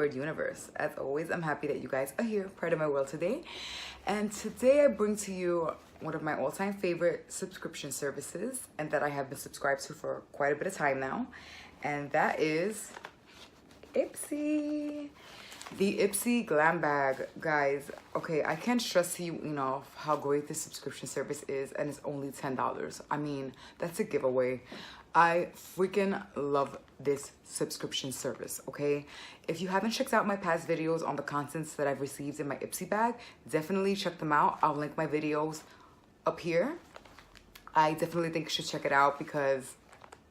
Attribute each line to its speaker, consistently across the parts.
Speaker 1: there-Csquared universe. As always, I'm happy that you guys are here, part of my world today. And today I bring to you one of my all-time favorite subscription services, and that I have been subscribed to for quite a bit of time now. And that is Ipsy. The Ipsy Glam Bag, guys. Okay, I can't stress to you enough how great this subscription service is, and it's only $10. I mean, that's a giveaway. I freaking love this subscription service, okay? If you haven't checked out my past videos on the contents that I've received in my Ipsy bag, definitely check them out. I'll link my videos up here. I definitely think you should check it out because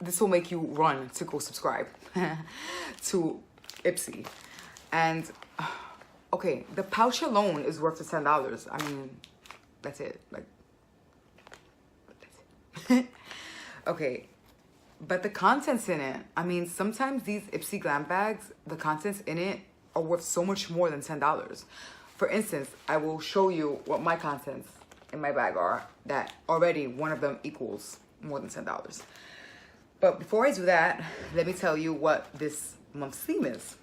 Speaker 1: this will make you run to go subscribe to Ipsy. And okay, the pouch alone is worth the $10. I mean, that's it. Like, that's it. Okay, but the contents in it, I mean, sometimes these Ipsy Glam Bags, the contents in it are worth so much more than $10. For instance, I will show you what my contents in my bag are, that already one of them equals more than $10. But before I do that, let me tell you what this month's theme is.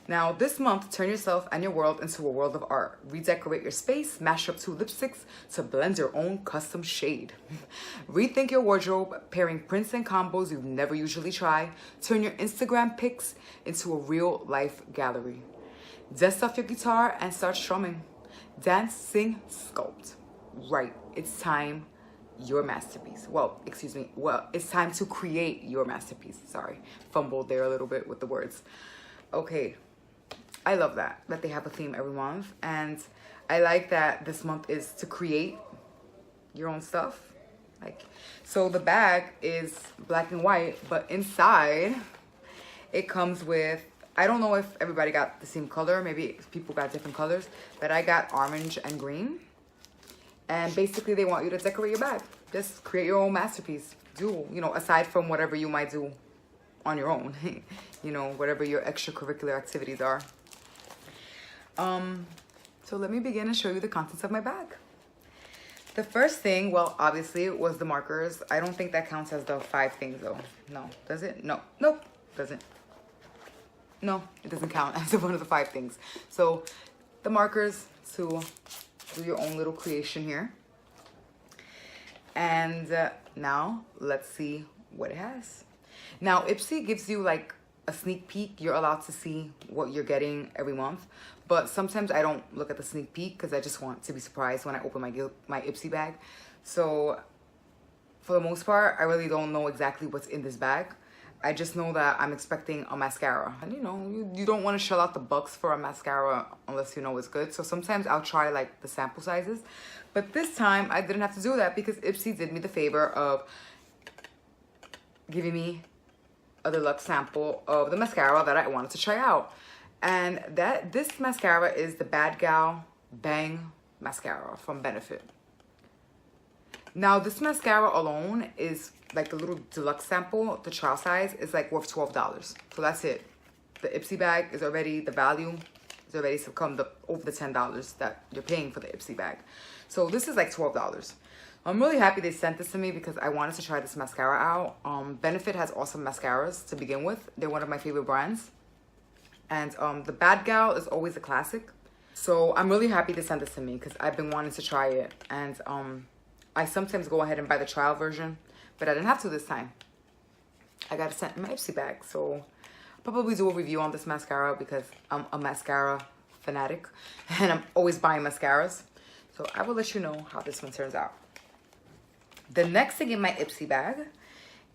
Speaker 1: Now, this month, turn yourself and your world into a world of art. Redecorate your space, mash up 2 lipsticks to blend your own custom shade. Rethink your wardrobe, pairing prints and combos you've never usually try. Turn your Instagram pics into a real-life gallery. Dust off your guitar and start strumming. Dance, sing, sculpt. Right, it's time, your masterpiece. Well, excuse me. Well, it's time to create your masterpiece. Sorry, fumbled there a little bit with the words. Okay. I love that they have a theme every month, and I like that this month is to create your own stuff. Like, so the bag is black and white, but inside it comes with, I don't know if everybody got the same color, maybe people got different colors, but I got orange and green. And basically they want you to decorate your bag. Just create your own masterpiece. Do, aside from whatever you might do on your own, whatever your extracurricular activities are. So let me begin and show you the contents of my bag. The first thing, well, obviously, was the markers. I don't think that counts as the 5 things, though. No, does it? No, nope, doesn't. No, it doesn't count as one of the 5 things. So the markers to do your own little creation here. And now let's see what it has. Now, Ipsy gives you like a sneak peek. You're allowed to see what you're getting every month, but sometimes I don't look at the sneak peek because I just want to be surprised when I open my Ipsy bag. So for the most part, I really don't know exactly what's in this bag. I just know that I'm expecting a mascara, and you don't want to shell out the bucks for a mascara unless you know it's good. So sometimes I'll try like the sample sizes, but this time I didn't have to do that because Ipsy did me the favor of giving me a deluxe sample of the mascara that I wanted to try out. And this mascara is the Bad Gal Bang Mascara from Benefit. Now, this mascara alone is like the little deluxe sample. The trial size is like worth $12. So that's it. The Ipsy bag is already, the value is already succumbed over the $10 that you're paying for the Ipsy bag. So this is like $12. I'm really happy they sent this to me because I wanted to try this mascara out. Benefit has awesome mascaras to begin with. They're one of my favorite brands. And the Bad Gal is always a classic. So I'm really happy they sent this to me because I've been wanting to try it. And I sometimes go ahead and buy the trial version, but I didn't have to this time. I got it sent in my Ipsy bag. So I'll probably do a review on this mascara because I'm a mascara fanatic and I'm always buying mascaras. So I will let you know how this one turns out. The next thing in my Ipsy bag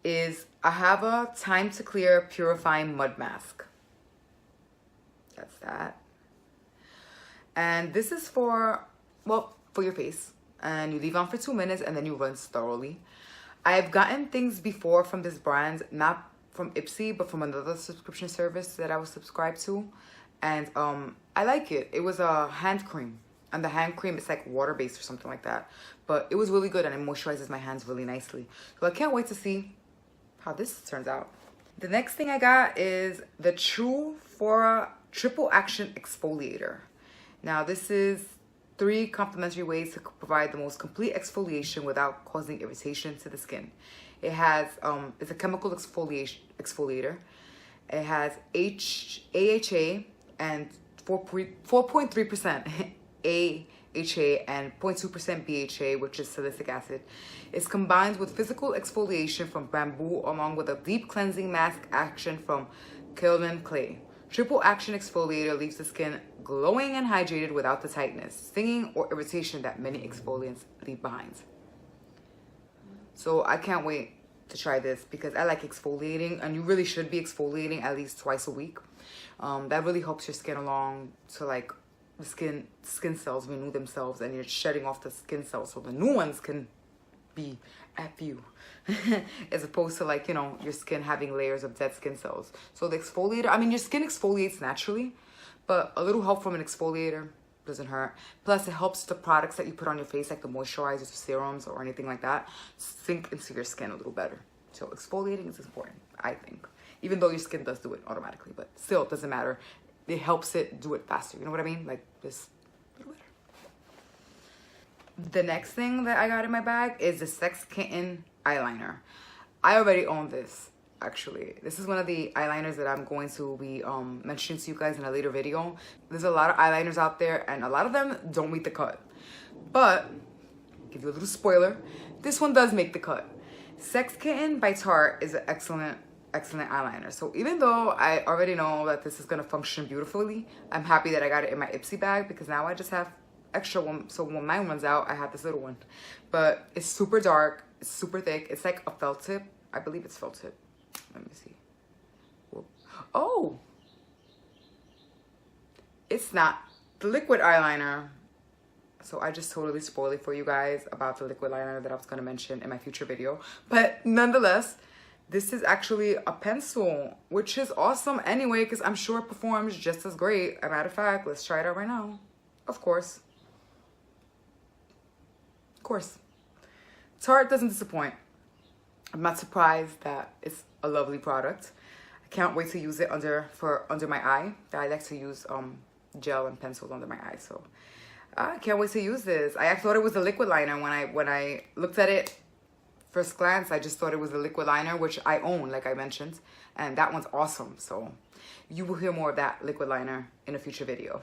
Speaker 1: is I have a Time to Clear Purifying Mud Mask. That's that. And this is for your face. And you leave on for 2 minutes and then you rinse thoroughly. I've gotten things before from this brand, not from Ipsy, but from another subscription service that I was subscribed to. And I like it. It was a hand cream. And the hand cream is like water-based or something like that. But it was really good and it moisturizes my hands really nicely. So I can't wait to see how this turns out. The next thing I got is the True Flora Triple Action Exfoliator. Now this is 3 complimentary ways to provide the most complete exfoliation without causing irritation to the skin. It has, it's a chemical exfoliator. It has AHA, and 4.3% AHA and 0.2% BHA, which is salicylic acid. It's combined with physical exfoliation from bamboo along with a deep cleansing mask action from kaolin clay. Triple action exfoliator leaves the skin glowing and hydrated without the tightness, stinging, or irritation that many exfoliants leave behind. So I can't wait to try this because I like exfoliating, and you really should be exfoliating at least twice a week. That really helps your skin along to like the skin cells renew themselves, and you're shedding off the skin cells so the new ones can be at you as opposed to like, you know, your skin having layers of dead skin cells. So the exfoliator, I mean, your skin exfoliates naturally, but a little help from an exfoliator doesn't hurt. Plus it helps the products that you put on your face, like the moisturizers or serums or anything like that, sink into your skin a little better. So exfoliating is important, I think, even though your skin does do it automatically, but still it doesn't matter. It helps it do it faster, you know what I mean? Like this a little better. The next thing that I got in my bag is the Sex Kitten eyeliner. I already own this, actually. This is one of the eyeliners that I'm going to be mentioning to you guys in a later video. There's a lot of eyeliners out there, and a lot of them don't meet the cut. But, give you a little spoiler, this one does make the cut. Sex Kitten by Tarte is an excellent eyeliner. So even though I already know that this is going to function beautifully, I'm happy that I got it in my Ipsy bag because now I just have extra one, so when mine runs out I have this little one. But it's super dark, it's super thick, it's like a felt tip. I believe it's felt tip. Let me see. Oh, it's not the liquid eyeliner. So I just totally spoiled it for you guys about the liquid eyeliner that I was going to mention in my future video. But nonetheless, this is actually a pencil, which is awesome anyway, because I'm sure it performs just as great. As a matter of fact, let's try it out right now. Of course. Of course. Tarte doesn't disappoint. I'm not surprised that it's a lovely product. I can't wait to use it under my eye. I like to use gel and pencils under my eye, so I can't wait to use this. I thought it was a liquid liner when I looked at it. First glance, I just thought it was a liquid liner, which I own, like I mentioned, and that one's awesome. So you will hear more of that liquid liner in a future video.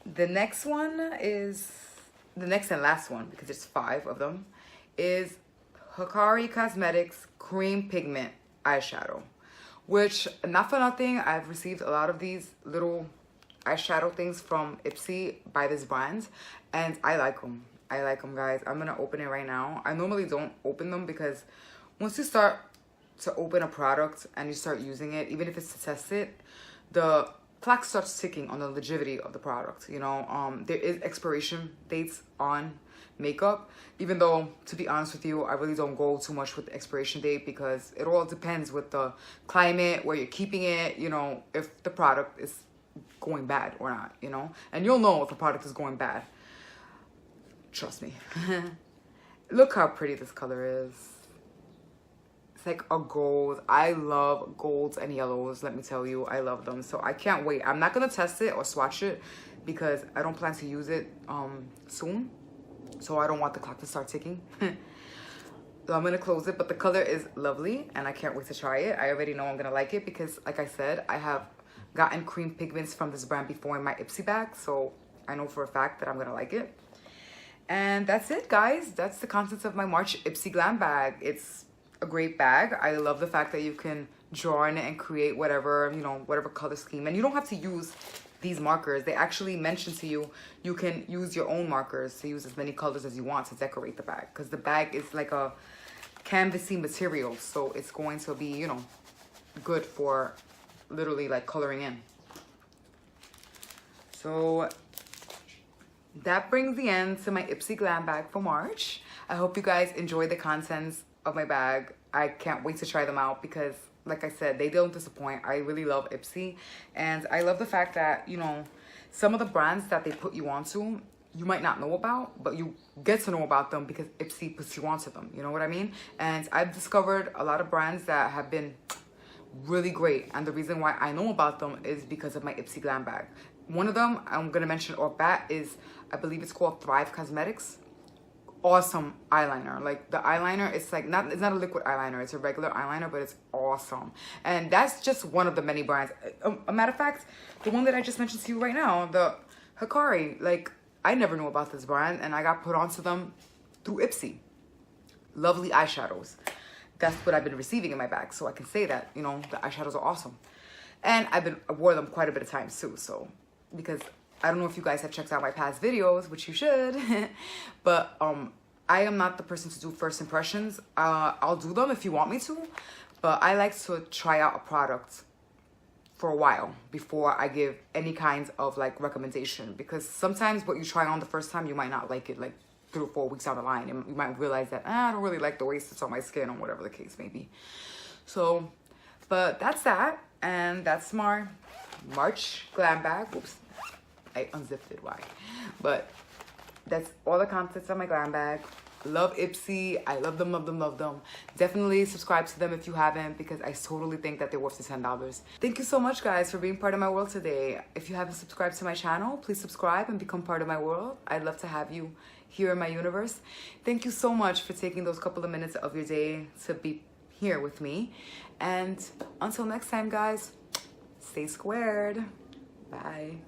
Speaker 1: The next one is, the next and last one, because there's 5 of them, is Hikari Cosmetics Cream Pigment Eyeshadow, which, not for nothing, I've received a lot of these little eyeshadow things from Ipsy by this brand, and I like them. I like them, guys. I'm gonna open it right now. I normally don't open them because once you start to open a product and you start using it, even if it's to test it, the clock starts ticking on the longevity of the product. You know, there is expiration dates on makeup, even though, to be honest with you, I really don't go too much with the expiration date because it all depends with the climate, where you're keeping it, you know, if the product is going bad or not, you know, and you'll know if a product is going bad. Trust me. Look how pretty this color is. It's like a gold. I love golds and yellows. Let me tell you, I love them. So I can't wait. I'm not going to test it or swatch it because I don't plan to use it soon. So I don't want the clock to start ticking. So I'm going to close it. But the color is lovely and I can't wait to try it. I already know I'm going to like it because, like I said, I have gotten cream pigments from this brand before in my Ipsy bag. So I know for a fact that I'm going to like it. And that's it, guys. That's the contents of my March Ipsy Glam Bag. It's a great bag. I love the fact that you can draw in it and create whatever, you know, whatever color scheme. And you don't have to use these markers. They actually mention to you, you can use your own markers to use as many colors as you want to decorate the bag. Because the bag is like a canvasy material. So it's going to be, you know, good for literally like coloring in. So that brings the end to my Ipsy Glam Bag for March. I hope you guys enjoy the contents of my bag. I can't wait to try them out because, like I said, they don't disappoint. I really love Ipsy. And I love the fact that, you know, some of the brands that they put you onto, you might not know about, but you get to know about them because Ipsy puts you onto them. You know what I mean? And I've discovered a lot of brands that have been really great. And the reason why I know about them is because of my Ipsy Glam Bag. One of them I'm going to mention off bat is, I believe it's called Thrive Cosmetics. awesome eyeliner. Like the eyeliner, it's like it's not a liquid eyeliner, it's a regular eyeliner, but it's awesome. And that's just one of the many brands. A matter of fact, the one that I just mentioned to you right now, the Hikari, like I never knew about this brand, and I got put onto them through Ipsy. Lovely eyeshadows. That's what I've been receiving in my bag, so I can say that, you know, the eyeshadows are awesome. And I wore them quite a bit of times too, so, because I don't know if you guys have checked out my past videos, which you should, but I am not the person to do first impressions. I'll do them if you want me to, but I like to try out a product for a while before I give any kinds of like recommendation, because sometimes what you try on the first time, you might not like it like 3 or 4 weeks down the line, and you might realize that I don't really like the way it sits on my skin or whatever the case may be. So, but that's that, and that's my March Glam Bag. Oops, I unzipped it, why? But that's all the contents of my glam bag. Love Ipsy. I love them, love them, love them. Definitely subscribe to them if you haven't, because I totally think that they're worth the $10. Thank you so much, guys, for being part of my world today. If you haven't subscribed to my channel, please subscribe and become part of my world. I'd love to have you here in my universe. Thank you so much for taking those couple of minutes of your day to be here with me. And until next time, guys, stay squared. Bye.